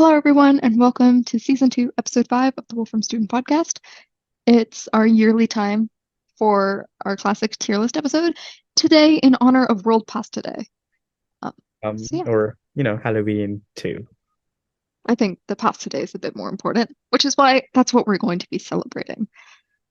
Hello, everyone, and welcome to Season 2, Episode 5 of the Wolfram Student Podcast. It's our yearly time for our classic tier list episode, today in honor of World Pasta Day. Yeah, Or Halloween too. I think the Pasta Day is a bit more important, which is why that's what we're going to be celebrating.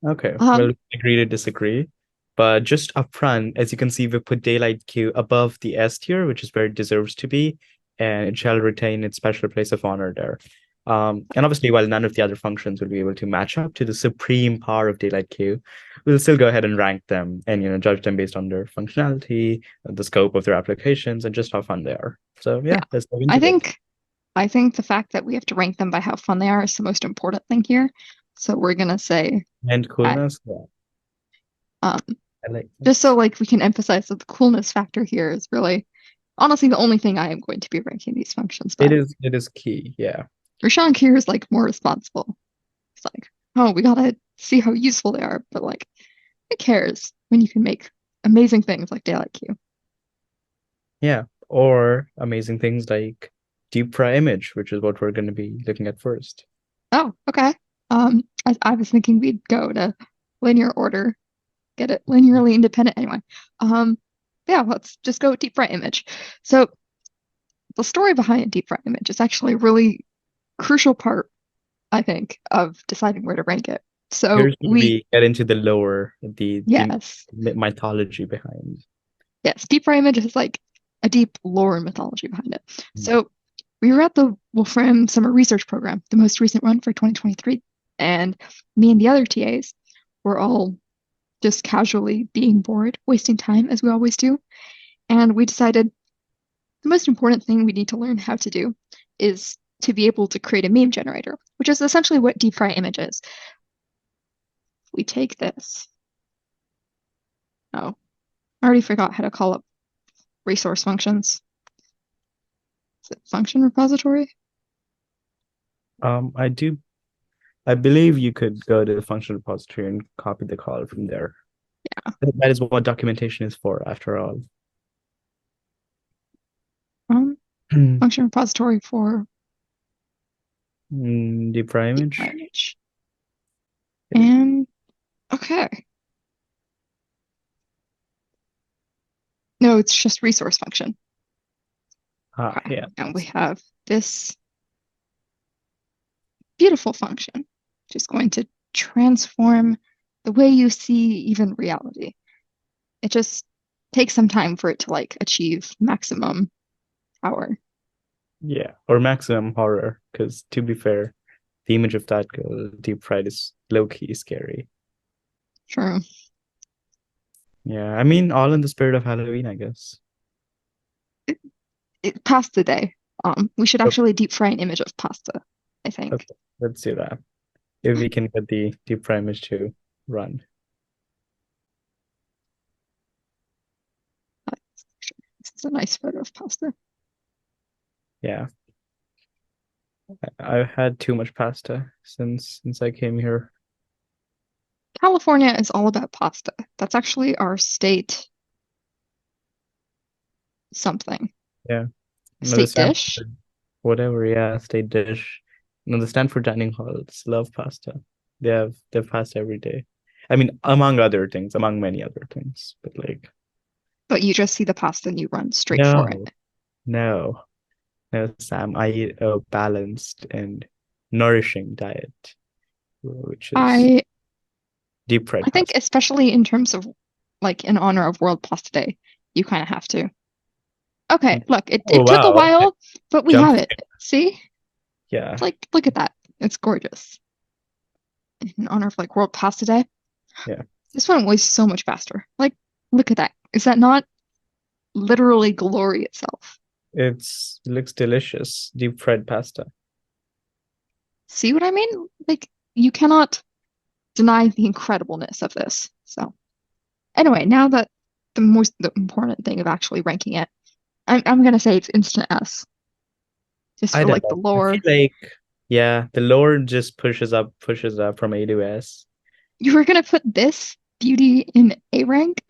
Okay, well, Um, we agree to disagree. But just upfront, as you can see, we put Daylight Q above the S tier, which is where it deserves to be, and it shall retain its special place of honor there. And obviously, while none of the other functions will be able to match up to the supreme power of Daylight Q, we'll still go ahead and rank them and judge them based on their functionality, the scope of their applications, and just how fun they are. So yeah, yeah, let's dive I into it. think I think the fact that we have to rank them by how fun they are is the most important thing here. So we're gonna say And that, coolness, yeah, um, I like just so that. we can emphasize that the coolness factor here is really honestly the only thing I am going to be ranking these functions It by. is it is key, yeah. Rushank here is more responsible. It's oh, we gotta see how useful they are, but who cares when you can make amazing things like Daylight Q? Yeah, or amazing things like deep fry image, which is what we're going to be looking at first. Oh, okay. I was thinking we'd go to linear order, get it linearly independent anyway. Um, yeah, let's just go with deep fry image. So the story behind deep fry image is actually a really crucial part, I think, of deciding where to rank it. So Here's where we get into the lore, the yes, mythology behind. yes, deep fry image is like a deep lore and mythology behind it. Mm. So we were at the Wolfram Summer Research Program, the most recent one for 2023, and me and the other TAs were all just casually being bored, wasting time as we always do. And we decided the most important thing we need to learn how to do is to be able to create a meme generator, which is essentially what deep fry image is. We take this. Oh, I already forgot how to call up resource functions. Is it function repository? I do, I believe you could go to the function repository and copy the call from there. That is what documentation is for, after all. Um, function repository for Deep fry deep fry image. image. And okay. No, it's just resource function. Ah, Okay. yeah. And we have this beautiful function, just going to transform the way you see even reality. It just takes some time for it to achieve maximum power. Yeah, or maximum horror, because to be fair, the image of that girl, deep fried, is low-key scary. True. Yeah, I mean, all in the spirit of Halloween, I guess. It passed the day. We should Okay, actually deep fry an image of pasta, I think. okay, let's do that. If we can get the deep fry image to run. This is a nice photo of pasta. Yeah, I've had too much pasta since I came here. California is all about pasta. That's actually our state something. Yeah, the State dish. Stanford, whatever, yeah, state dish. The Stanford dining halls love pasta. They have pasta every day. I mean, among many other things, but like, But you just see the pasta and you run straight for it. no, no, no, Sam. I eat a balanced and nourishing diet, which is I deep fried I think pasta. especially in terms of in honor of World Pasta Day, you kind of have to. Okay, look, Oh it took a wow, okay. while, but we Jump. have it. See? Yeah, Look at that. It's gorgeous. In honor of World Pasta Day. yeah. This one was so much faster. Look at that. Is that not literally glory itself? It looks delicious. Deep fried pasta. See what I mean? You cannot deny the incredibleness of this. So anyway, now that the important thing of actually ranking it, I'm gonna say it's instant S, just I for don't the know. I feel lore. like, yeah, the lower just pushes up from A to S. You were gonna put this beauty in A rank?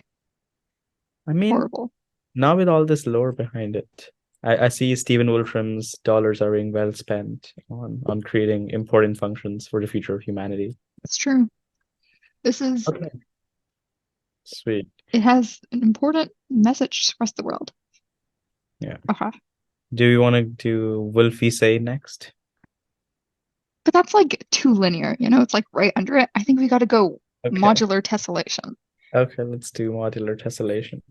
I mean, Horrible. now with all this lore behind it. I see Stephen Wolfram's dollars are being well spent on creating important functions for the future of humanity. It's true. This is, Okay, sweet. it has an important message to express the world. Yeah. Okay. Do you want to do Wolfie say next? But that's like too linear, you know, it's like right under it. I think we got to go Okay. modular tessellation. Okay, let's do modular tessellation.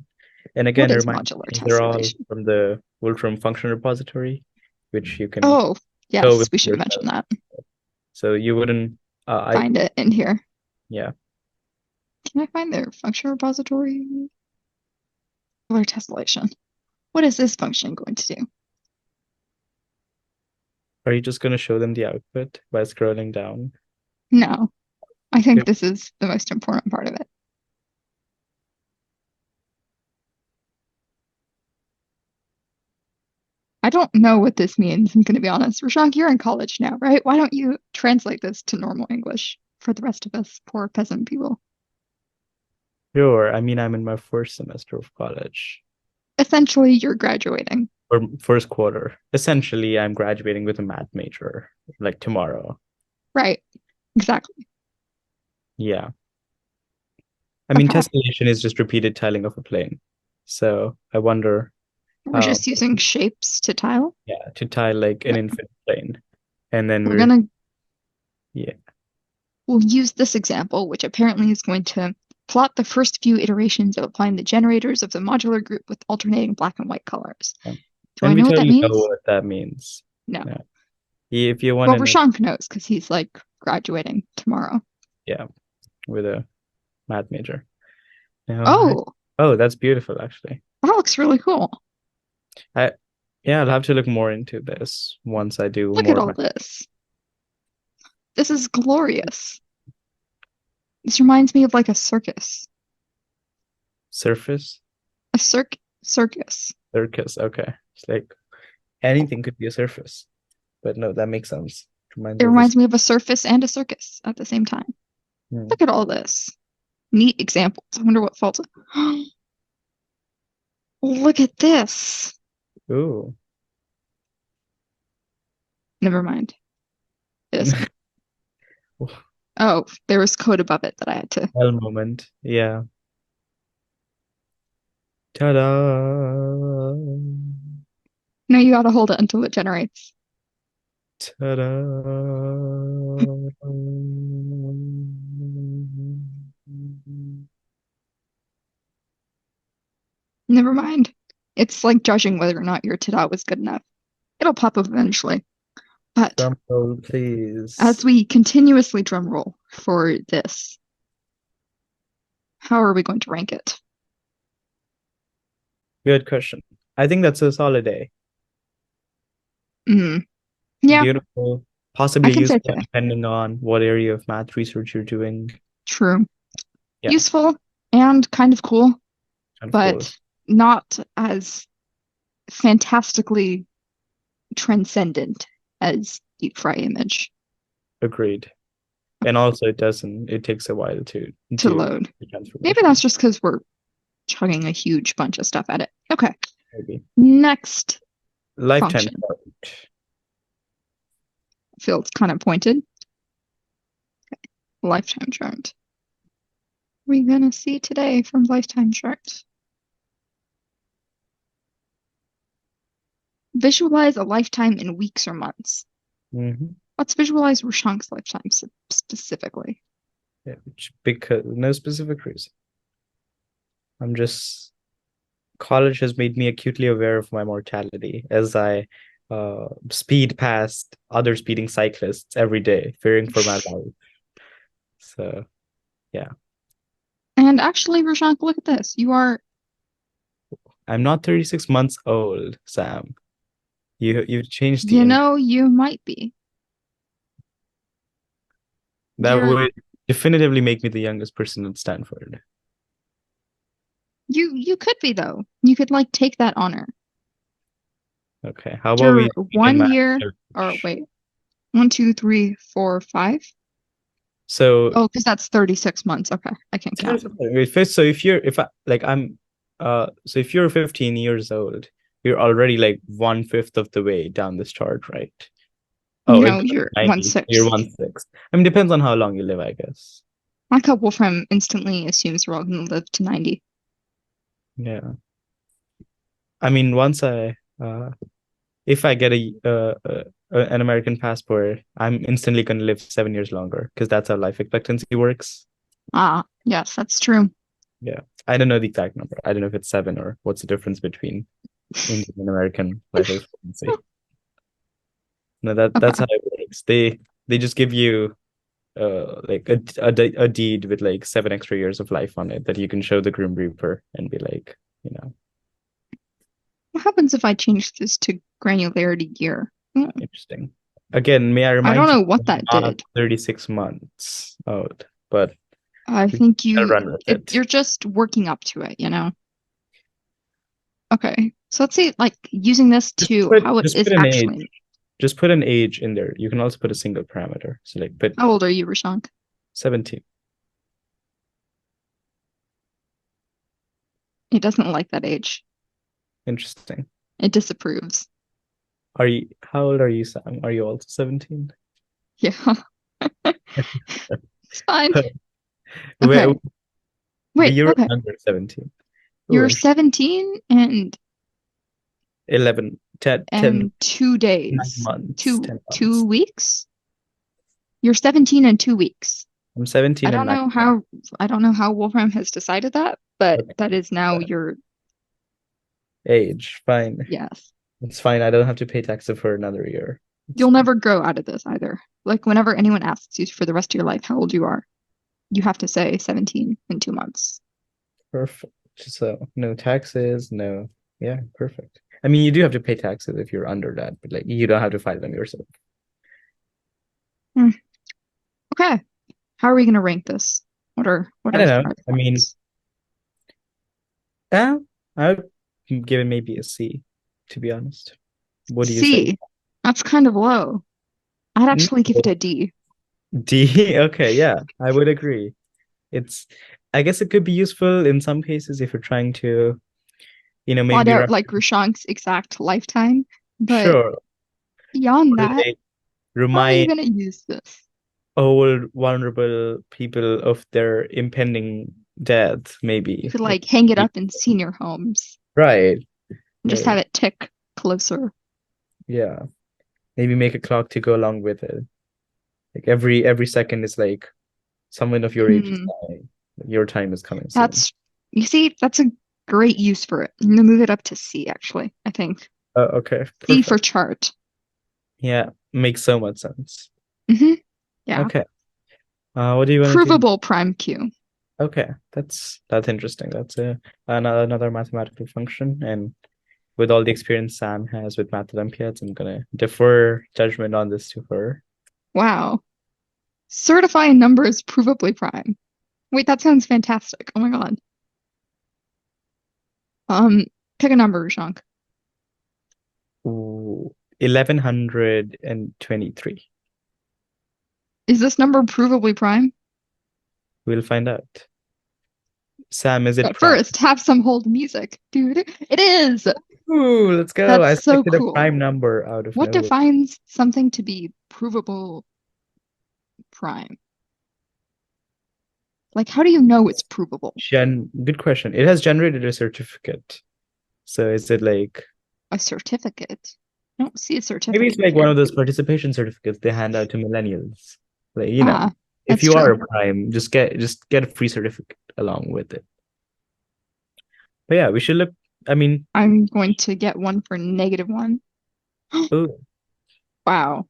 And What again, is remind modular these are all tessellation? from the Wolfram Function Repository, which you can Oh, go with yes, we should yourself. mention that. So you wouldn't, Find it in here. yeah. Can I find their function repository? Modular tessellation. What is this function going to do? Are you just going to show them the output by scrolling down? No, I think Good. this is the most important part of it. I don't know what this means, I'm going to be honest. Rushank, you're in college now, right? Why don't you translate this to normal English for the rest of us poor peasant people? Sure. I mean, I'm in my first semester of college, Essentially, you're graduating. or first quarter. Essentially, I'm graduating with a math major, like tomorrow. Right. Exactly. Yeah. I mean, Okay. tessellation is just repeated tiling of a plane. So I wonder, We're just using shapes to tile. yeah, to tile like an infinite plane. And then yeah, we'll use this example, which apparently is going to plot the first few iterations of applying the generators of the modular group with alternating black and white colors. yeah. Do I And we know what that totally know means? what that means. No. Yeah. If you want Well, to know, Rushank knows because he's like graduating tomorrow. yeah, with a math major. Oh, Oh, that's beautiful, actually. that looks really cool. Yeah, I'll have to look more into this once I do Look more at of all my this. This is glorious. This reminds me of like a circus. surface A circus. circus. Okay, it's like anything could be a surface, but no, that makes sense. It Of this. reminds me of a surface and a circus at the same time. Hmm. Look at all this. Neat examples. I wonder what faults. Look at this. Ooh. Never mind. It is. Oh, there was code above it that I had to. Hell moment. Yeah. Ta-da. No, you gotta hold it until it generates. Ta-da. Never mind. It's like judging whether or not your ta-da was good enough. It'll pop up eventually. But Drum roll, please. as we continuously drum roll for this, how are we going to rank it? Good question. I think that's a solid A. Yeah, Beautiful. I Possibly can say useful today. depending on what area of math research you're doing. True. Yeah, Useful and kind of cool, of but course. not as fantastically transcendent as Deep Fry image Agreed. And also it takes a while to to do load. the Maybe transformation. that's just because we're chugging a huge bunch of stuff at it. Okay. Maybe. Next Lifetime function. chart. Feels kind of pointed. Okay. Lifetime chart. We're gonna see today from lifetime chart. Visualize a lifetime in weeks or months. Mm-hmm. Let's visualize Rushank's lifetime specifically. Yeah, because no specific reason. I'm just college has made me acutely aware of my mortality as I speed past other speeding cyclists every day, fearing for my life. So yeah. And actually, Rushank, look at this. You are. I'm not 36 months old, Sam. You've changed the You know, you might be. that You're. would definitively make me the youngest person at Stanford. You could be though. You could like take that honor. Okay. How about You're we begin 1 my year or research? wait. 1, 2, 3, 4, 5. So Oh, because that's 36 months. Okay, I can't count. so if you're if I like I'm so if you're 15 years old, you're already like 1/5 of the way down this chart, right? Oh, if No, you're 90, you're 1/6. 1/6. I mean, depends on how long you live, I guess. My couple Wolfram instantly assumes we're all going to live to 90. Yeah. I mean, if I get an American passport, I'm instantly going to live 7 years longer because that's how life expectancy works. Ah, yes, that's true. Yeah. I don't know the exact number. I don't know if it's 7 or what's the difference between Indian and American life expectancy. No, that's Okay. how it works. They just give you like a deed with like 7 extra years of life on it that you can show the Grim Reaper and be like, you know, What happens if I change this to granularity year? interesting. Again, may I I don't remind you, know what that not did. 36 months out, but I we think shall run with it. you're just working up to it, you know? Okay. So let's see, like using this to how it Just is put an age. actually. Just put an age in there. You can also put a single parameter. So like put How old are you, Rushank? 17. It doesn't like that age. Interesting. It disapproves. How old are you, Sam? Are you also 17? Yeah, it's fine. Where Okay. Wait, you're okay. under 17. Oh, You're interesting. 17 and 11, 10, 10, 2 9 days. months, Two 10 two months. weeks? You're 17 and 2 weeks. I'm 17 and 9 months. I don't know how Wolfram has decided that, but Okay. that is now Yeah. your Age, fine. yes. It's fine. I don't have to pay taxes for another year. It's You'll fine. never grow out of this either. Like whenever anyone asks you for the rest of your life how old you are, you have to say 17 and 2 months. Perfect. So no taxes, no. Yeah, perfect. I mean, you do have to pay taxes if you're under that, but like you don't have to file them yourself. Hmm. Okay. How are we going to rank this? What I are don't know. our I mean, thoughts? I would give it maybe a C, to be honest. What do you say? C. That's kind of low. I'd No. actually give it a D. D. Okay, yeah, I would agree. It's, I guess it could be useful in some cases if you're trying to, Plot maybe out like Rushank's exact lifetime, but sure, beyond or that, like how are you remind going to use this? old vulnerable people of their impending death, You maybe. could like hang it up in senior homes Right. and just have Right. it tick closer. Yeah. Maybe make a clock to go along with it. Like every second is like someone of your age is Hmm. dying. Your time is coming soon. That's, you see, that's a great use for it. I'm gonna move it up to C, actually, I think. Okay, C for perfect. chart. Yeah, makes so much sense. Hmm. Yeah. Okay. What do you want to do? Provable prime Q. Okay, that's interesting. That's another mathematical function, and with all the experience Sam has with Math Olympiads, I'm gonna defer judgment on this to her. Wow. Certify a number as provably prime. Wait, that sounds fantastic. Oh my God. Um, Pick a number, Rushank. Ooh, 1123. Is this number provably prime? We'll find out. Sam, is it But prime? first, have some hold music, dude. It is. Ooh, let's go. I That's so selected a cool. prime number out of What nowhere. defines something to be provable prime? Like, how do you know it's provable? Good question. It has generated a certificate. So is it like A certificate? I don't see a maybe it's certificate like one here. of those participation certificates they hand out to millennials. Like, Ah, if that's you are true. a prime, just get a free certificate along with it. But yeah, we should look. I mean, I'm going to get one for -1. oh Wow.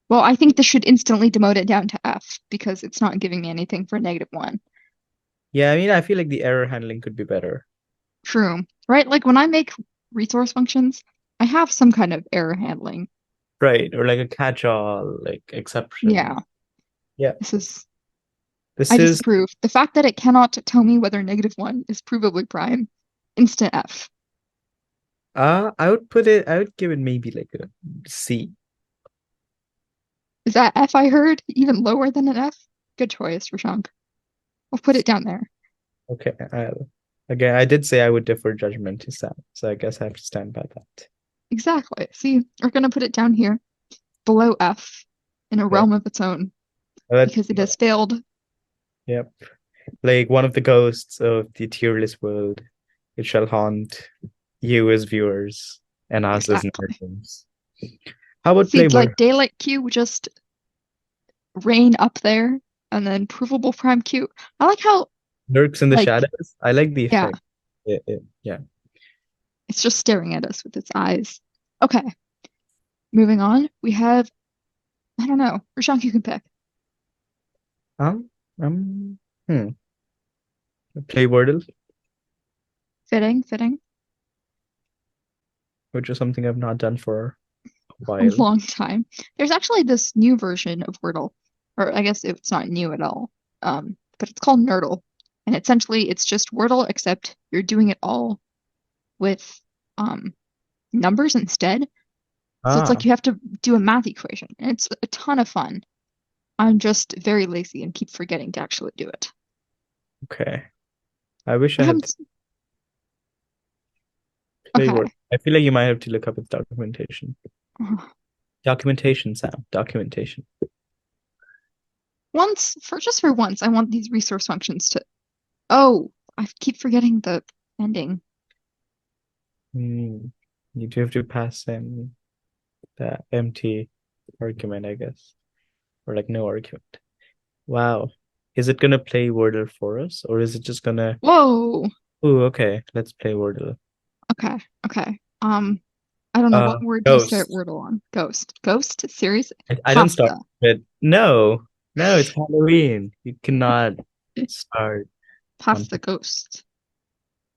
Well, I think this should instantly demote it down to F because it's not giving me anything for -1. yeah, I mean, I feel like the error handling could be better. True, right? Like when I make resource functions, I have some kind of error handling. Right. Or like a catch-all, like exception. Yeah, Yeah. this is, This I is disapprove. The fact that it cannot tell me whether -1 is provably prime, instant F. I would give it maybe like a C. Is that F I heard? Even lower than an F? Good choice, Rashank. I'll put it down there. Okay. Again, I did say I would defer judgment to Sam, so I guess I have to stand by that. Exactly. See, we're gonna put it down here below F in a Yeah. realm of its own That, because it has failed. yep. Like one of the ghosts of the tierless world, it shall haunt you as viewers and us as Exactly. nerds. How about See, Playboy? like Daylight Q just reign up there and then provable prime Q. I like how, Lurks in the like, shadows? I like the yeah, effect. Yeah. it's just staring at us with its eyes. Okay, moving on. We have, I don't know, Rushank, you can pick. Um, um, hmm. Play Wordle, Fitting, which is something I've not done for a a while. long time. There's actually this new version of Wordle, or I guess it's not new at all, but it's called Nerdle. And essentially, it's just Wordle, except you're doing it all with um, numbers instead. So it's Ah, like you have to do a math equation, and it's a ton of fun. I'm just very lazy and keep forgetting to actually do it. okay. I wish I I had haven't. Play Wordle. Okay. I feel like you might have to look up its documentation. Ugh. Documentation, Sam. Documentation. For once, I want these resource functions to. Oh, I keep forgetting the ending. Hmm. You do have to pass in the empty argument, I guess. Or like no argument. Wow. Is it gonna play Wordle for us? Or is it just gonna Whoa. Oh, okay. Let's play Wordle. Okay. Okay. I don't know what word do you start Ghost. Wordle on? Ghost. Ghost? Series? I don't start Pasta. with no. No, it's Halloween. You cannot start on Pasta ghost.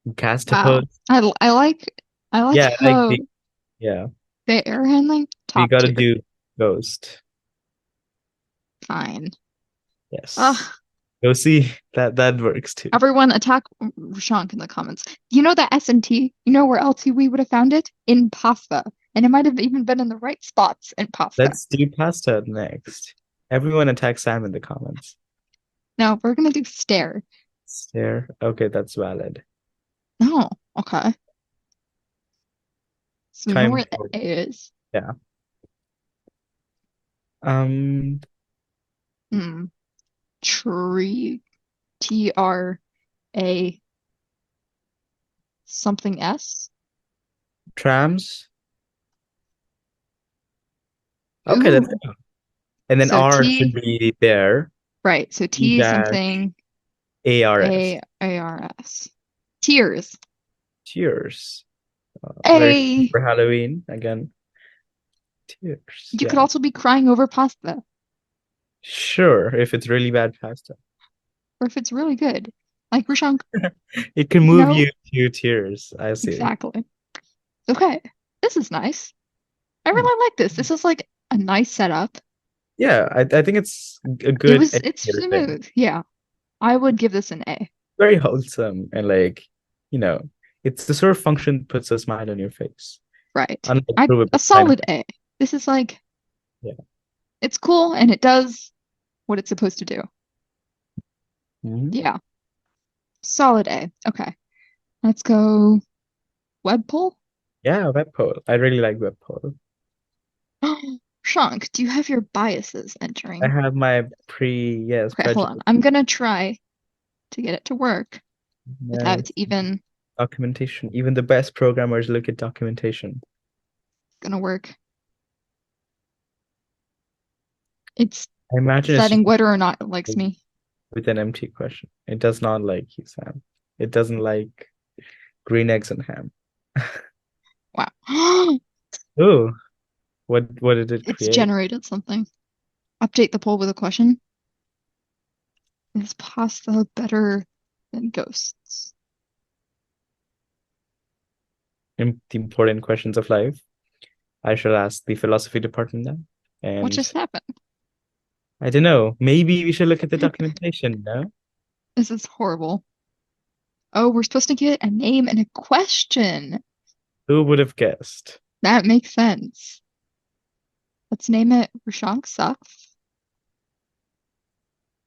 Wow. Castapod. I like Yeah, like how yeah. the air handling We top gotta tier. do Ghost. Fine. Yes. Ugh. Go see that works too. Everyone attack Rushank in the comments. You know that S&T? You know where else we would have found it? In pasta. And it might have even been in the right spots in pasta. Let's do pasta next. Everyone attack Sam in the comments. Now we're gonna do stare. Stare. Okay, that's valid. No, okay. So we know Time where the for A is. yeah. Um Hmm. Tree. TRA something S. trams. Okay, let's Ooh. go. And then So R should T, be bear. right. So E T dash something ARS. AARS. Tears. Tears. Very A. for Halloween again. Tears. You could Yeah. also be crying over pasta, Sure, if it's really bad pasta. or if it's really good. Like Rushank, It can you move know? you to tears. I see. Exactly. Okay. This is nice. I Hmm. really like this. This is like a nice setup. Yeah, I think it's a good It's educator thing. smooth. Yeah. I would give this an A. Very wholesome and like, you know, it's the sort of function that puts a smile on your face. Right. Unlike A provable time. solid A. This is like Yeah. it's cool and it does what it's supposed to do. Mhm. Yeah. Solid A. Okay. Let's go web poll. Yeah, web poll. I really like web poll. Shunk, do you have your biases I entering? have my yes, Okay, hold prejudice. on. I'm gonna try to get it to work without Yes. even Documentation. Even the best programmers look at documentation. gonna work. It's I imagine it's just deciding whether or not it likes me. with an empty question. It does not like you, Sam. It doesn't like green eggs and ham. Wow. Oh, what did it It's create? generated something. Update the poll with a question. Is pasta better than ghosts? The important questions of life. I shall ask the philosophy department now. What And just happened? I don't know. Maybe we should look at the documentation, no? This is horrible. Oh, we're supposed to get a name and a question. Who would have guessed? That makes sense. Let's name it Rushank Sucks.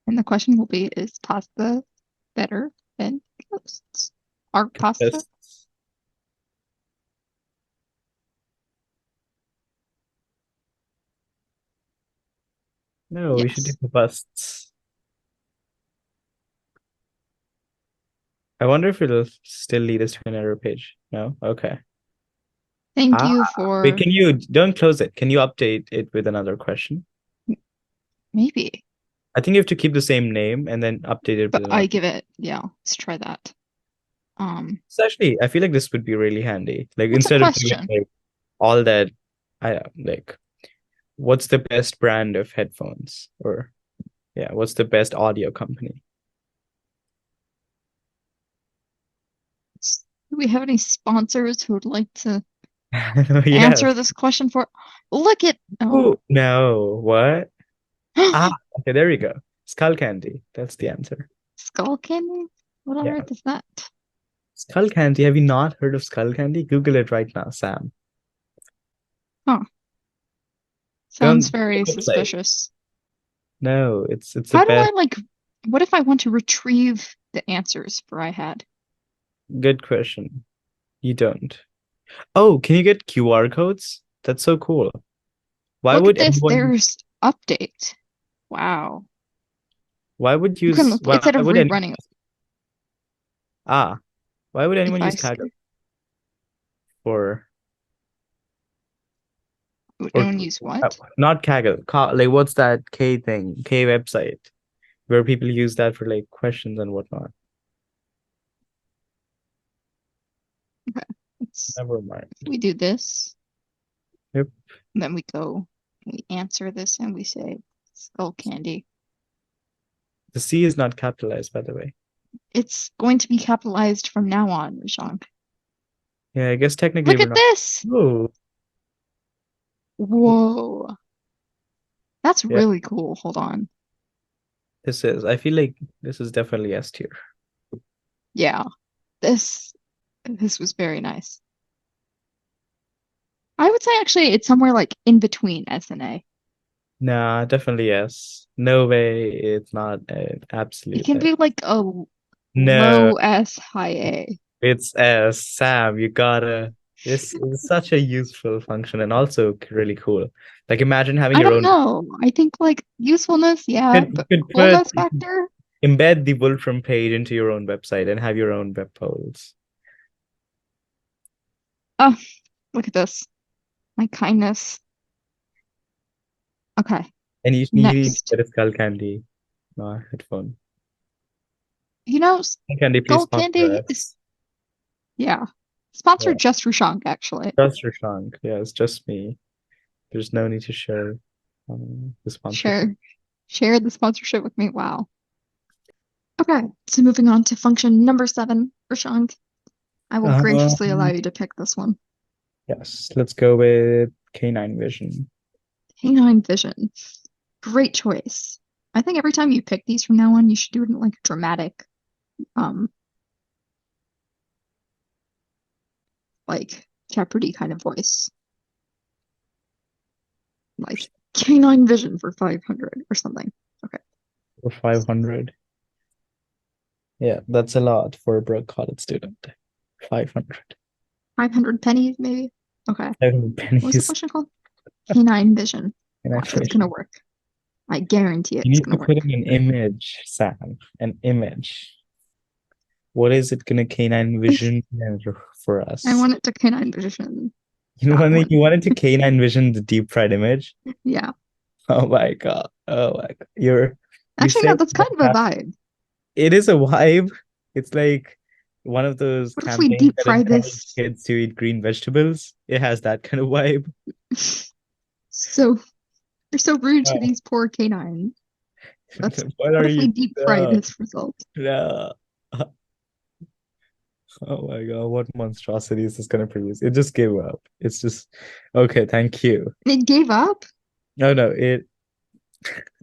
And the question will be, is pasta better than ghosts? Art pasta? Busts. No, we should do Yes. the busts. I wonder if it'll still lead us to an error page. No? Okay. Thank Ah, you wait, for don't close it. Can you update it with another question? maybe, I think you have to keep the same name and then update it but with another. I give it, yeah, let's try that. So actually, I feel like this would be really handy. Like What's a instead of doing question? like all that, I like what's the best brand of headphones? Or yeah, what's the best audio company? Do we have any sponsors who would like to Yes. answer this question for? Look at Oh no, what? Ah, okay, there you go. Skull candy. That's the answer. skull candy. What on Yeah. earth is that? Skull candy. Have you not heard of skull candy? Google it right now, Sam. Huh. Sounds Don't very website. suspicious. No, it's the How do best. I like? What if I want to retrieve the answers for I had? Good question. You don't. Oh, can you get QR codes? That's so cool. Why Look at would this. anyone There's update. Wow. why would You can use why instead of would anyone rerunning. ah why would If anyone I use Kaggle screw, for would or anyone use what? not Kaggle, like what's that K thing, K website where people use that for like questions and whatnot. Okay. Let's, Never mind. if we do this, Yep. and then we go, we answer this, and we say skull candy. The C is not capitalized, by the way. It's going to be capitalized from now on, Rushank. Yeah, I guess technically Look we're at not. this. Oh, Whoa. That's yeah, really cool. Hold on. this is. I feel like this is definitely S tier. Yeah, this this was very nice. I would say actually it's somewhere like in between S and A. Nah, definitely yes. No way, it's not an It absolute can S. be like a No, low S, high A. it's S. Sam, you gotta. This is such a useful function and also really cool. Like imagine having I your don't own. know. I think like usefulness, yeah, You but could put coolness factor. embed the Wolfram page into your own website and have your own web polls. Oh, look at this. My kindness. Okay, And you need to next. get a skull candy headphone. You know, Skull candy, please Skull sponsor Candy is us. yeah. Yeah, Sponsored just Rushank, actually. just Rushank. Yeah, it's just me. There's no need to share the sponsorship. Share the sponsorship with me. Wow. Okay, so moving on to function number 7, Rushank. I will graciously allow Um, you to pick this one. yes, let's go with Canine Vision. Canine vision. Great choice. I think every time you pick these from now on, you should do it in like a dramatic, um, like Jeopardy kind of voice. Like canine vision for 500 or something. Okay. For 500. Yeah, that's a lot for a broke college student. 500. 500 pennies, maybe? Okay. 500 What was the pennies. question called? Canine vision. Canine Watch, it's gonna Vision. work. I guarantee You it's need gonna to put work. in an image, Sam. An image. What is it gonna canine vision for I us? want it to canine vision You that want one. you wanted to canine vision the deep fried image? Yeah. Oh my God. Oh my God. You Actually, no, said that's kind of a vibe. it is a vibe. It's like one of those What if we campaigns deep that fry encourage this? kids to eat green vegetables. It has that kind of vibe. So you're so rude to Oh, these poor canines. That's what what are if we you? deep fry No, this result? no. Oh my God, what monstrosity is this gonna produce? It just gave up. It's just okay, thank you. It gave up? No, no,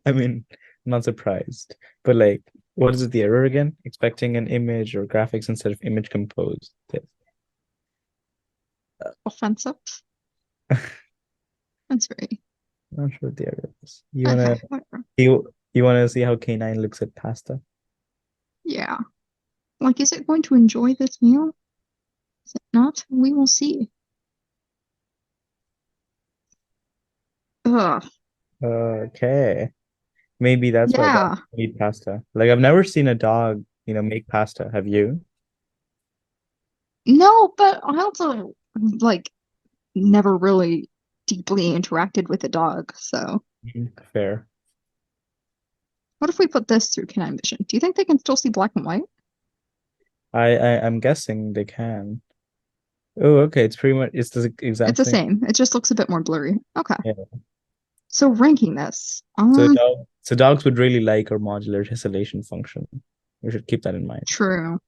I mean, I'm not surprised. But like, what is it, the error again? Expecting an image or graphics instead of image composed. Offensive? That's very Not sure what the error is. okay, whatever. You wanna see how K9 looks at pasta? Yeah. Like, is it going to enjoy this meal? Is it not? We will see. Ugh. Okay. Maybe that's why dogs Yeah. eat pasta. Like I've never seen a dog, make pasta. Have you? No, but I also like never really deeply interacted with a dog. So Fair. what if we put this through Canine Vision? Do you think they can still see black and white? I'm guessing they can. Oh, okay. It's pretty much it's the It's exact the same. same. It just looks a bit more blurry. Okay. Yeah. So ranking this. So dogs would really like our modular tessellation function. We should keep that in mind. True.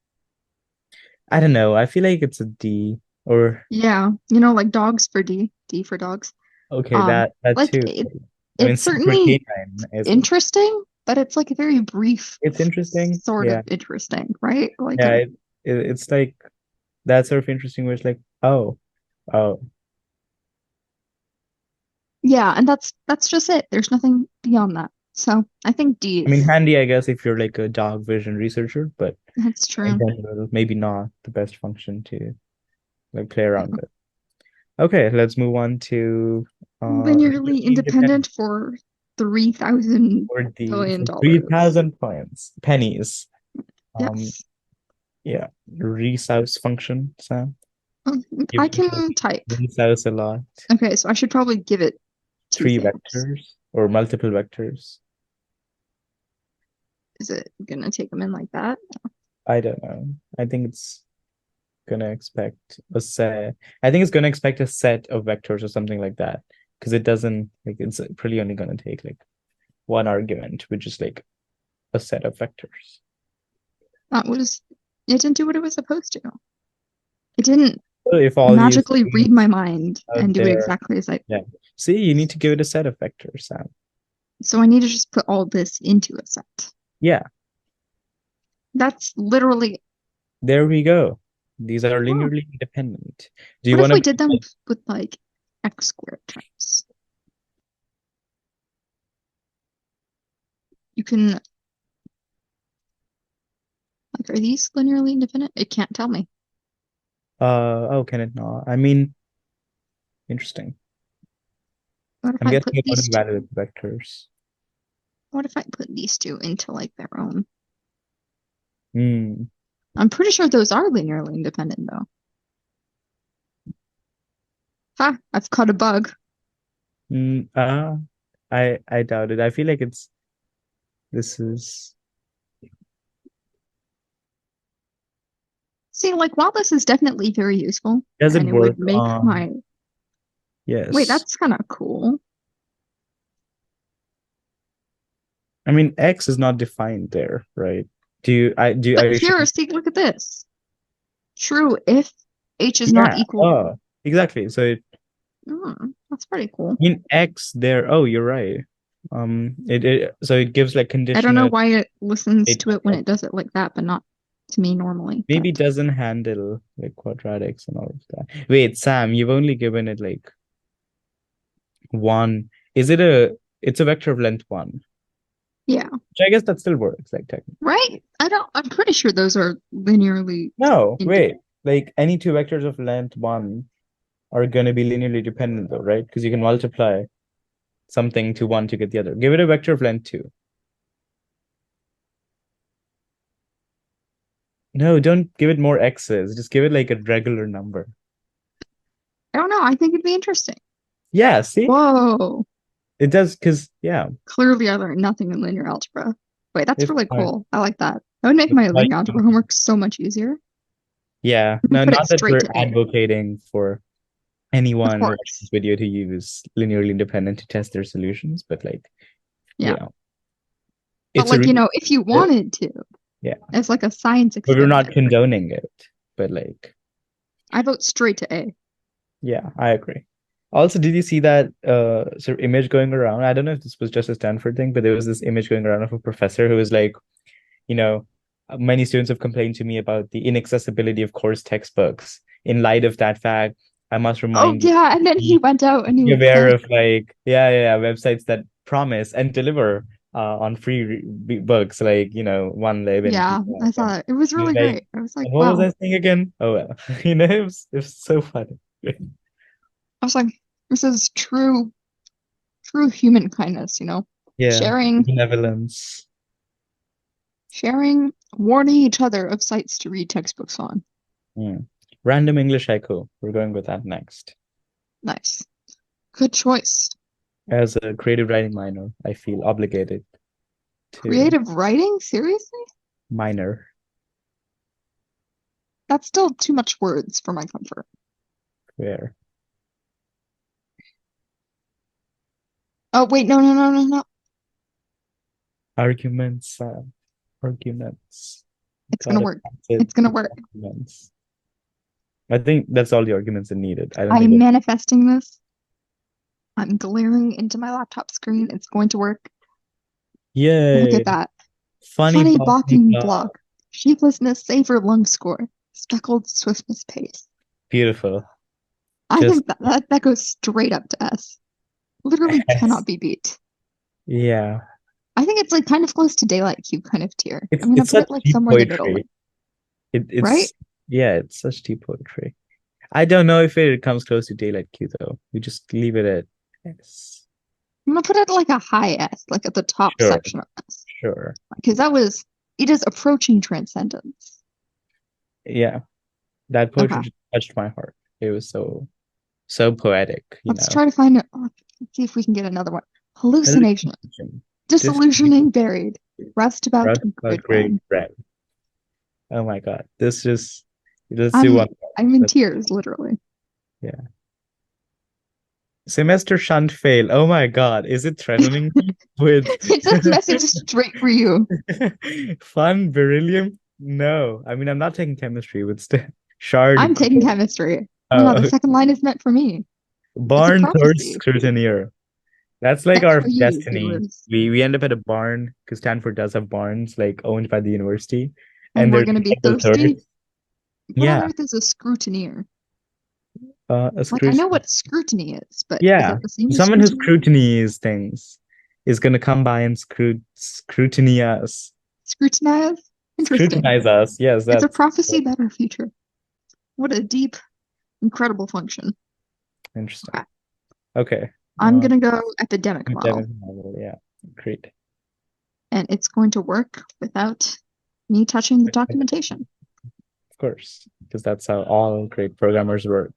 I don't know. I feel like it's a D or Yeah. Like dogs for D. D for dogs. okay, that Like too. I mean, it's super certainly canine is interesting, but it's like a very brief it's interesting. sort Yeah. of interesting, right? Like Yeah, it's like that sort of interesting where it's like, oh. yeah, and that's just it. There's nothing beyond that. So I think D I mean, is handy, I guess, if you're like a dog vision researcher, but that's in true. general, maybe not the best function to like play around with. Okay, let's move on to Linearly linearly independent independent for 3,000 for the billion for dollars. 3,000 points, pennies. Um, Yes. yeah, resource function, Sam. I You've can type. resource a lot. Okay, so I should probably give it two Three things. vectors or multiple vectors. Is it gonna take them in like that? I don't know. I think it's gonna expect a set. I think it's gonna expect a set of vectors or something like that. Because it doesn't like it's probably only gonna take like one argument, which is like a set of vectors. That was it didn't do what it was supposed to. It didn't So if all you magically read my mind out and do it there, exactly as I. yeah. See, you need to give it a set of vectors, Sam. So I need to just put all this into a set. Yeah, That's literally. there we go. These are Huh. linearly independent. Do you What if want we to did them with like x squared terms? You can like, are these linearly independent? It can't tell me. oh, can it not? I mean, interesting. What if I'm I guessing put you want these to two? evaluate the vectors. What if I put these two into like their own? Hmm. I'm pretty sure those are linearly independent though. Ha! I've caught a bug. Mm, I doubt it. I feel like this is See, like while this is definitely very useful does it and it would work make on my wait, yes. that's kind of cool. I mean X is not defined there, right? Are But you sure? here, see, look at this. True if H is not Yeah. equal. Oh, exactly. So That's pretty cool. in X there, oh, you're right. It so it gives like I don't know conditional why it listens to statement. it when it does it like that, but not to me normally. Maybe But it doesn't handle like quadratics and all of that. Wait, Sam, you've only given it like one. Is it it's a vector of length one? yeah, Which I guess that still works, like technically. right? I'm pretty sure those are linearly No, wait. independent. Like any two vectors of length one are going to be linearly dependent though, right? Because you can multiply something to one to get the other. Give it a vector of length two. No, don't give it more x's. Just give it like a regular number. I don't know. I think it'd be interesting. Yeah, see? Whoa. It does because yeah, Clearly, I learned nothing in linear algebra. Wait, that's it's really fine. cool. I like that. That would make It's my like linear algebra homework so much easier. yeah. Let me No, put it not that straight we're to A. advocating for Of anyone watching this course. video to use linearly independent to test their solutions, but like, you Yeah. know, But it's a like, really if you wanted to, yeah. as like a science But we're not experiment, condoning it. But like, I vote straight to A. yeah, I agree. Also, did you see that sort of image going around? I don't know if this was just a Stanford thing, but there was this image going around of a professor who was like, you know, many students have complained to me about the inaccessibility of course textbooks. In light of that fact, I must Oh remind you, yeah, and then he went out and he be was aware like, of like, yeah, websites that promise and deliver on free books, like, one lib and Yeah, keep I and thought it was really like, great. I was like, and what was wow. I saying again? Oh well, it was so funny. I was like, this is true human kindness, Yeah, sharing, benevolence. sharing, warning each other of sites to read textbooks on. Hmm. Random English haiku. We're going with that next. Nice. Good choice. As a creative writing minor, I feel obligated to Creative writing? Seriously? minor. That's still too much words for my comfort. Where Oh, wait, no, no, no, no, no. arguments, arguments. It's gonna Gotta work. pass it. It's gonna work. Arguments. I think that's all the arguments are needed. I don't think I'm that. manifesting this. I'm glaring into my laptop screen. It's going to work. Look Yay! at that. Funny Funny balcony balking block. block. Sheeplessness, safer lung score. Speckled swiftness pace. Beautiful. I Just think that goes straight up to S. Literally yes. cannot be beat. Yeah. I think it's like kind of close to Daylight Cube kind of tier. It's I'm gonna it's put such it like deep somewhere in the middle, poetry. It's right? yeah, it's such deep poetry. I don't know if it comes close to Daylight Q though. We just leave it at S. I'm gonna put it like a high S, like at the top Sure, section of S. sure. Because it is approaching transcendence. Yeah. That poetry Okay, just touched my heart. It was so poetic. let's try to find it. Let's see if we can get another one. Hallucination. Hallucination. Disillusioning buried. Rest about Disrupt a good great friend. friend. Oh my God. Let's do I'm one more. I'm in Let's, tears, literally. yeah. Semester shunt fail. Oh my God. Is it threatening me with It's a message straight for you. fun beryllium? No. I mean, I'm not taking chemistry, but still. Shard. I'm taking chemistry. Oh my god, the Oh, second line is meant for me. It's a barn thirst prophecy. scrutineer. That's like That's our for you, destiny. viewers. We end up at a barn because Stanford does have barns like owned by the university, And and we're there's gonna be people thirsty. thirst. What on Yeah, earth is a scrutineer? a Like I know scrutiny. what scrutiny is, but is Yeah, it the same as someone who scrutiny? scrutinies things is gonna come by and scrutiny us, Scrutinize? Interesting. scrutinize us. Yes, It's a that's prophecy about our future. What a deep, incredible function. interesting. Okay. Okay, I'm gonna go epidemic model, Devin Howell, yeah, great. and it's going to work without me touching the documentation. Of course, because that's how all great programmers work.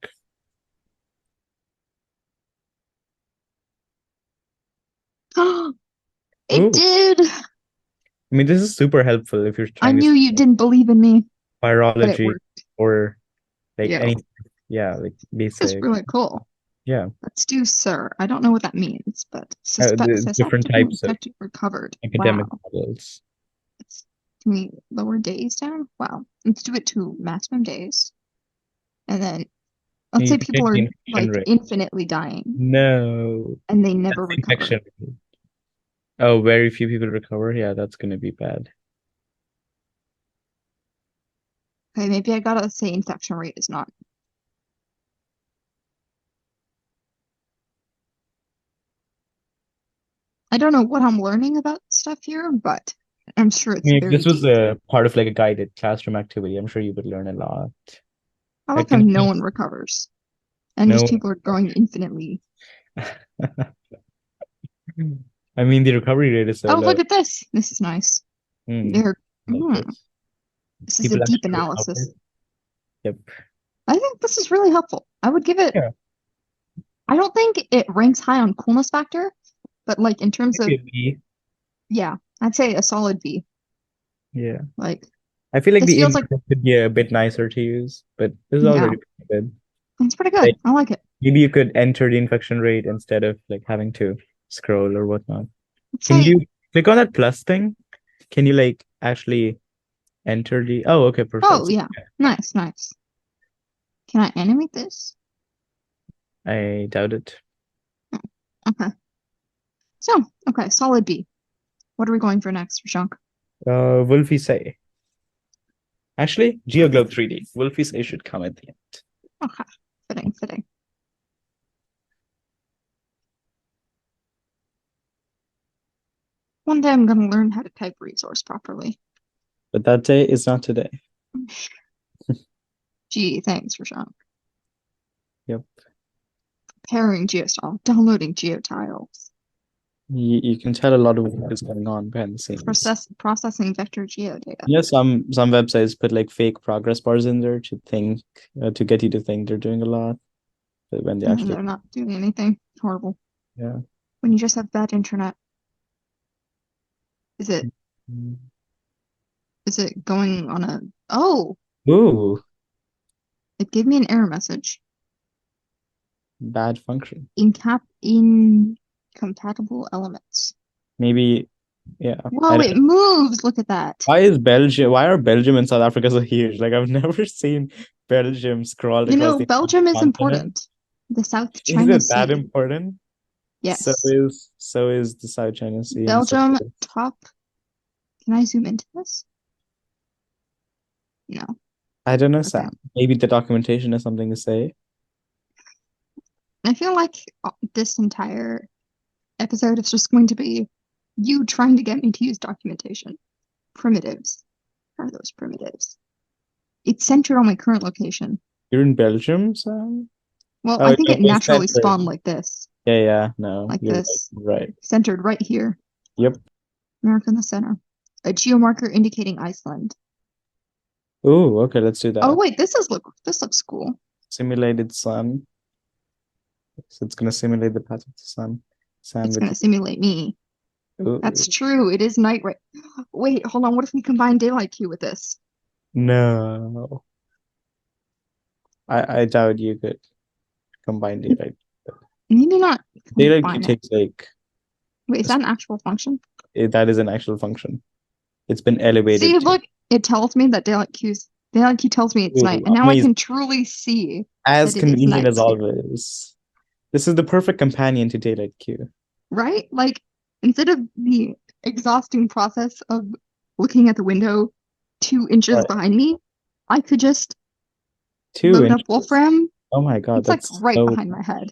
It Ooh, did! I mean, this is super helpful if you're I trying to knew you study didn't believe in me, but it virology worked. or like Yo, any, yeah, like it's basic, really cool. yeah, Let's do sir. I don't know what that means, but the different susceptible, types of infected, recovered. academic Wow. models. Can we lower days down? Wow. Let's do it to maximum days. And then let's You say can people change are the infection like rate. infinitely dying No, and they that's never the recover. infection rate. Oh, very few people recover. Yeah, that's gonna be bad. Okay, maybe I gotta say infection rate is not. I don't know what I'm learning about stuff here, but I'm sure I it's mean, if very this was deep. a part of like a guided classroom activity, I'm sure you would learn a lot. I I like how can no one recovers and just no. people are growing infinitely. I mean, the recovery rate is so Oh, low. look at this. This is nice. Hmm, They're, like hmm, this. this is a People deep actually recover. analysis. Yep. I think this is really helpful. I would give it, Yeah. I don't think it ranks high on coolness factor, but like in terms of, Maybe. yeah, I'd say a solid B. Yeah. Like I feel like this the feels like, index could be a bit nicer to use, but this is yeah, already pretty good. it's pretty good. Like I like it. maybe you could enter the infection rate instead of like having to scroll or whatnot. Let's Can say, you click on that plus thing? Can you like actually enter the? Oh, okay, oh perfect. yeah, nice, nice. Can I animate this? I doubt it. Oh, okay. So, okay, solid B. What are we going for next, Rushank? Wolfie say. Actually, GeoGlobe 3D. Wolfie say should come at the end. Okay, fitting, fitting. One day I'm gonna learn how to type resource properly. But that day is not today. Gee, thanks, Rushank. Yep. Preparing geostyle, downloading geotiles, You can tell a lot of what is going on behind the scenes. processing vector geodata. Yeah, some websites put like fake progress bars in there to get you to think they're doing a lot, but when they And actually they're not doing anything horrible. yeah. When you just have bad internet, is it Mm. going on a oh, Ooh, it gave me an error message. bad function. Incompatible elements. Maybe, yeah. Whoa, it moves. Look at that. Why are Belgium and South Africa so huge? Like I've never seen Belgium scrawled You across know, the Belgium is continent. important. The South Is China it that Sea. important? Yes. So is the South China Sea and so Belgium is top. Can I zoom into this? No. I don't know, Okay. Sam. Maybe the documentation has something to say. I feel like this entire episode is just going to be you trying to get me to use documentation. Primitives. What are those primitives? It's centered on my current location. You're in Belgium, Sam? Well, I Oh, think no, it you're naturally centered. spawned like this. Yeah, no, Like you're right. this. Right. Centered right here. Yep. America in the center. A geomarker indicating Iceland. Oh, okay, let's do Oh that. wait, this looks cool. Simulated sun. So it's gonna simulate the path of the sun. Sam It's with gonna simulate me. That's ooh, true. It is night right. Wait, hold on. What if we combine daylight Q with this? no. I doubt you could combine daylight. Maybe not Daylight combine it. takes like Wait, is that an actual function? that is an actual function. It's been elevated See, to look, it tells me that daylight Q tells me it's night, ooh, and now I amazing. can truly see As that it is convenient night, as always. This is the perfect companion to daylight Q. right? Like instead of the exhausting process of looking at the window 2 inches Right. behind me, I could just Two load up inches. Wolfram. Oh my God, It's like that's right so behind my head,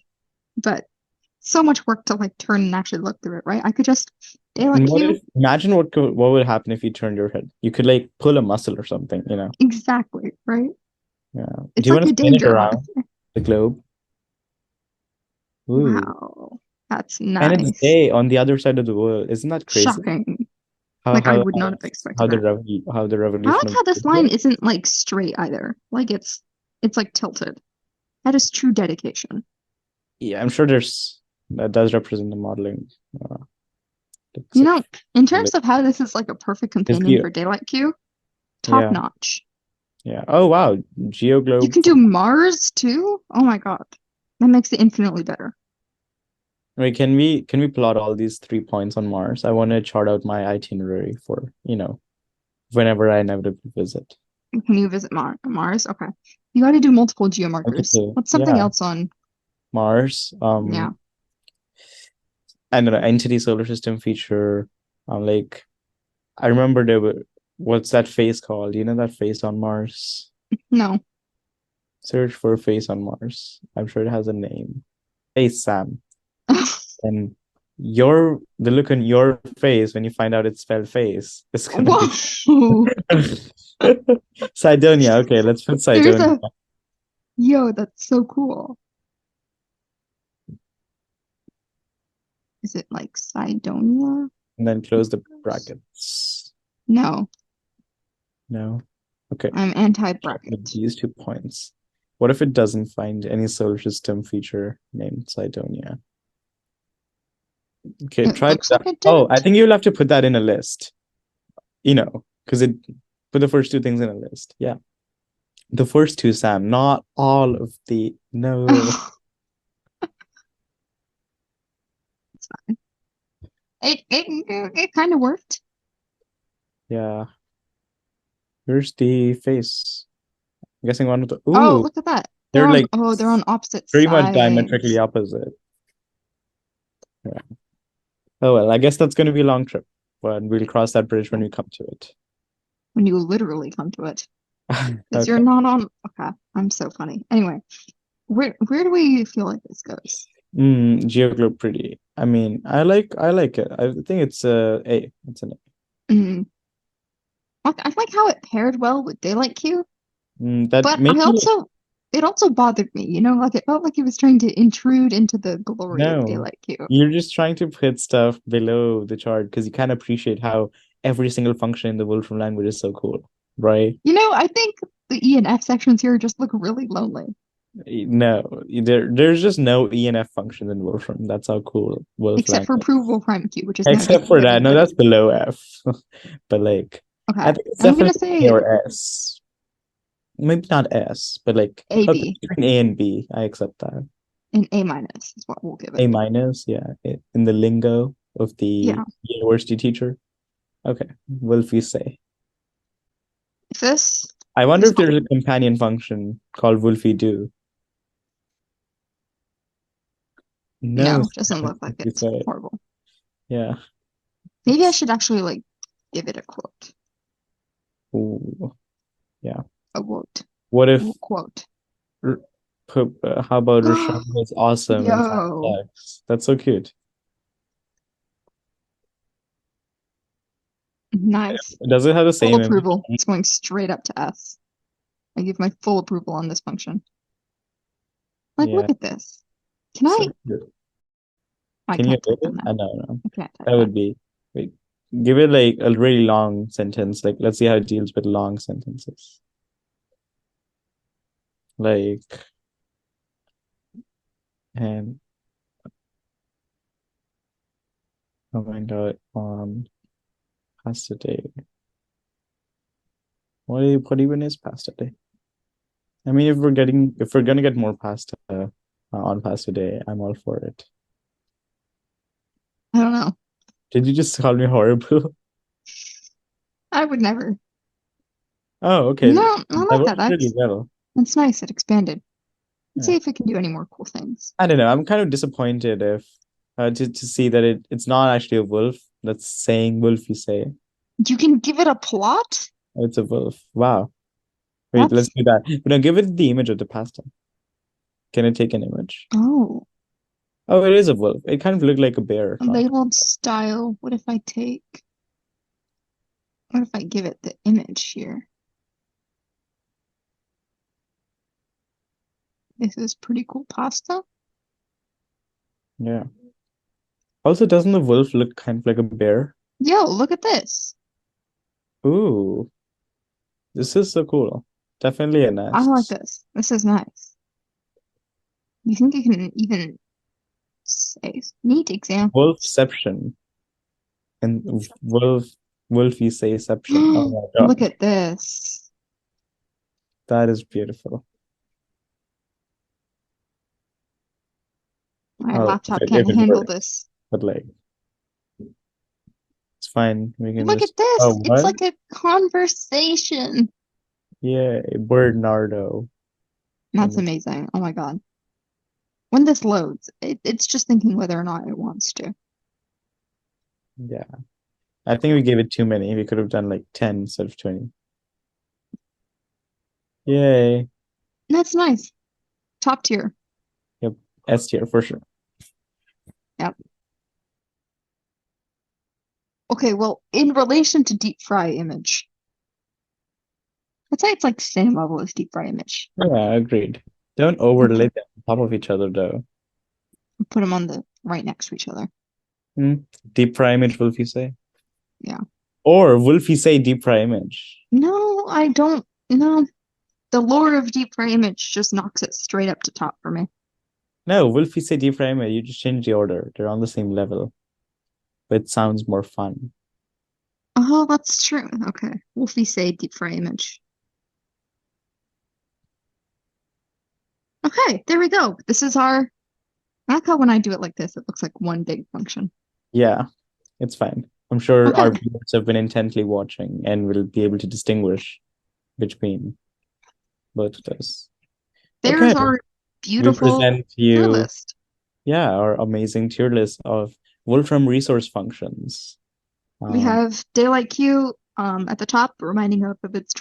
but so much work to like turn and actually look through it, right? I could just daylight and what Q. if imagine what would happen if you turned your head? You could like pull a muscle or something, you know. Exactly, right? Yeah. Do It's you like want to a spin it danger around harvester. the globe? Ooh. Wow, that's And it's nice. day on the other side of the world. Isn't that crazy? Shocking. How Like I how would not have expected that. how the I revolution like of how this the line world? isn't like straight either. Like it's like tilted. That is true dedication. Yeah, I'm sure that does represent the modeling. Uh, it's You like know, in terms of how this is like a perfect it's companion the for daylight Q, top yeah, notch. yeah. Oh wow, You GeoGlobe can for do Mars too? Oh my God. That makes it infinitely better. wait, can we plot all these 3 points on Mars? I want to chart out my itinerary for, whenever I inevitably visit. Can you visit Mars? Okay. You got to do multiple Okay, geomarkers. so What's something yeah, else on? Mars. Yeah. I don't know, entity solar system feature. Like I remember what's that face called? You know that face on Mars? No. Search for face on Mars. I'm sure it has a name. Face Sam. And the look on your face when you find out it's spelled face is gonna be Whoa. Cydonia. Okay, let's put There's Cydonia. a yo, that's so cool. Is it like Cydonia? And then close the brackets. No, No. Okay. I'm anti-bracket. These 2 points. What if it doesn't find any solar system feature named Cydonia? Okay, It try looks like that. it Oh, I didn't. think you'll have to put that in a list, because it put the first two things in a list. Yeah. The first two, Sam, not all of the no. It's fine. It kind of worked. Yeah. Here's the face. I'm guessing one of the Oh, ooh, look at that. they're like They're on opposite pretty much diametrically sides. opposite. Yeah. Oh well, I guess that's gonna be a long trip, but we'll cross that bridge when we come to it. When you literally come to it. Because you're Okay. not on. Okay, I'm so funny. Anyway, where do we feel like this goes? Geoglobe pretty. I mean, I like it. I think it's a A. It's an A. Mm. I like how it paired well with Daylight Q, That but maybe it also bothered me, like it felt like it was trying to intrude into the glory of no. Daylight Q. You're just trying to put stuff below the chart because you can't appreciate how every single function in the Wolfram language is so cool, right? I think the E and F sections here just look really lonely, No, there's just no ENF function in Wolfram. That's how cool Wolf except for language. provable prime Q, which is known as Except for that, no, everything. that's below F. But like, I Okay, think it's I'm gonna definitely A say or S. Maybe not S, but like, okay, AB between A and B, I accept that. and A minus is what we'll give A it. minus, yeah, in the lingo of the Yeah, university teacher. Okay, Wolfie say. this I wonder is if there's a companion function called Wolfie do. No, no, doesn't look like you it's say. horrible. Yeah. Maybe I should actually like give it a quote. Ooh, yeah. A quote. What if Ooh, quote. R- how about Rushank is awesome in five Yo, text? That's so cute. nice. Does it have the Full same image? approval. It's going straight up to S. I give my full approval on this function. Like, Yeah, look at this. Can I? so cute. I Can you can't edit type it? them now. I don't know. I can't type That that. would be wait. Give it like a really long sentence. Like let's see how it deals with long sentences. Like and oh my god, on pasta day. What even is pasta day? I mean, if we're gonna get more pasta on pasta day, I'm all for it. I don't know. Did you just call me horrible? I would never. Oh, okay. No, I That like that. works really well. That's nice. It expanded. Let's Yeah. see if it can do any more cool things. I don't know. I'm kind of disappointed if to see that it's not actually a wolf that's saying wolf you say. You can give it a plot? It's a wolf. Wow. Wait, let's That's do that. But now give it the image of the pasta. Can it take an image? oh, Oh, it is a wolf. It kind of looked like a bear. Not labeled style. What if I give it the image here? This is pretty cool pasta. yeah. Also, doesn't the wolf look kind of like a bear? Yo, look at this. Ooh, this is so cool. Definitely a I like nest. this. This is nice. You think you can even say neat example? Wolfception and wolfy sayception. Oh my Look God, at this. that is beautiful. My Oh, laptop if can't it handle works, this. but like it's fine. We can Look just at this. oh It's what? like a conversation. Yeah, Bernardo. That's amazing. Oh my God. When this loads, it's just thinking whether or not it wants to. Yeah, I think we gave it too many. We could have done like 10 instead of 20. Yay. That's nice. Top tier. Yep. S tier for sure. Yep. Okay, well, in relation to deep fry image, I'd say it's like same level as deep fry image. Yeah, agreed. Don't Okay. overlay them on top of each other though. Put them on the right next to each other. Hmm. Deep fry image, Wolfie say. Yeah. Or Wolfie say deep fry image. No, I don't. No, the lore of deep fry image just knocks it straight up to top for me. No, Wolfie say deep fry image. You just change the order. They're on the same level, but it sounds more fun. Oh, that's true. Okay. Wolfie say deep fry image. Okay, there we go. This is our. I like how when I do it like this, it looks like one big function. Yeah, it's fine. I'm sure our Okay, viewers have been intently watching and will be able to distinguish between both of those. Okay, there's our we beautiful present tier you, list. yeah, our amazing tier list of Wolfram resource functions. We Um, have daylight Q at the top, reminding us of its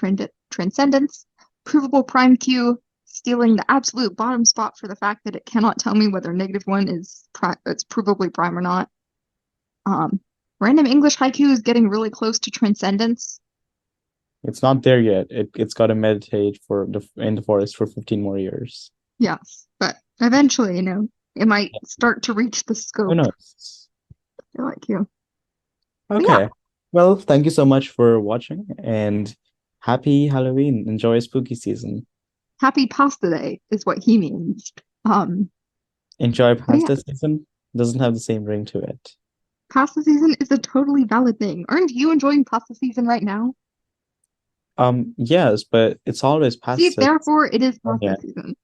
transcendence. Provable prime Q, stealing the absolute bottom spot for the fact that it cannot tell me whether -1 is it's provably prime or not. Random English haiku is getting really close to transcendence. It's not there yet. It's got to meditate in the forest for 15 more years. Yes, but eventually, it might start to reach the Who scope. knows? I like you. Okay. Well, thank you so much for watching and happy Halloween. Enjoy spooky season. Happy Pasta Day is what he means. Enjoy But yeah, pasta season. Doesn't have the same ring to it. pasta season is a totally valid thing. Aren't you enjoying pasta season right now? Yes, but it's always See, pasta. therefore, it is Oh, pasta yeah. season.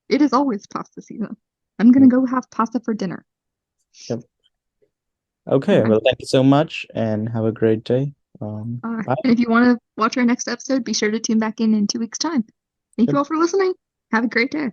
It is always pasta season. I'm gonna go have pasta for dinner. Yep. Okay, well, thank you so much and have a great day. Bye. And if you want to watch our next episode, be sure to tune back in 2 weeks' time. Thank you all for listening. Have a great day.